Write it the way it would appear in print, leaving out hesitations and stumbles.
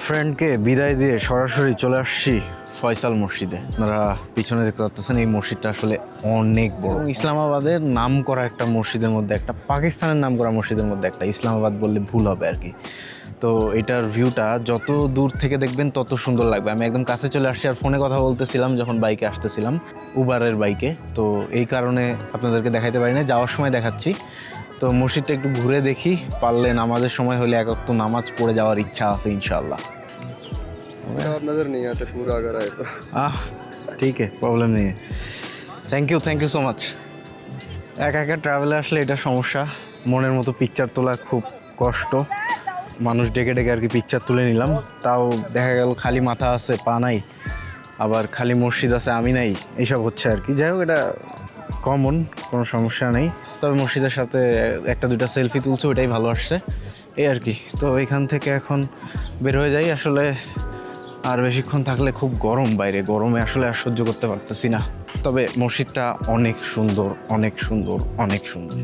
গার্লফ্রেন্ডকে বিদায় দিয়ে সরাসরি চলে আসছি ফয়সাল মসজিদে। আপনারা পিছনে দেখতে পাচ্ছেন এই মসজিদটা আসলে অনেক বড়। ইসলামাবাদের নাম করা একটা মসজিদের মধ্যে একটা, পাকিস্তানের নাম করা মসজিদের মধ্যে একটা, ইসলামাবাদ বললে ভুল হবে আর কি। তো এটার ভিউটা যত দূর থেকে দেখবেন তত সুন্দর লাগবে। আমি একদম কাছে চলে আসছি আর ফোনে কথা বলতেছিলাম যখন বাইকে আসতেছিলাম, উবারের বাইকে। তো এই কারণে আপনাদেরকে দেখাইতে পারি না, যাওয়ার সময় দেখাচ্ছি। তো মসজিদটা একটু ঘুরে দেখি, পারলে নামাজের সময় হলে এক ওয়াক্ত নামাজ পড়ে যাওয়ার ইচ্ছা আছে ইনশাআল্লাহ। नजर नहीं आते पूरा अगर आए तो ঠিক আছে, প্রবলেম নেই। Thank you so much. একা একা ট্রাভেলে আসলে এটা সমস্যা, মনের মতো পিকচার তোলা খুব কষ্ট। মানুষ ডেকে ডেকে আর কি পিকচার তুলে নিলাম, তাও দেখা গেল খালি মাথা আছে পা নাই, আবার খালি মসজিদ আছে আমি নাই, এইসব হচ্ছে আর কি। যাই হোক, এটা কমন, কোনো সমস্যা নেই। তবে মসজিদের সাথে একটা দুইটা সেলফি তুলছে, ওইটাই ভালো আসছে এই আর কি। তো এখান থেকে এখন বের হয়ে যাই। আসলে আর বেশিক্ষণ থাকলে খুব গরম, বাইরে গরমে আসলে আর সহ্য করতে পারতেছি না। তবে মসজিদটা অনেক সুন্দর, অনেক সুন্দর, অনেক সুন্দর।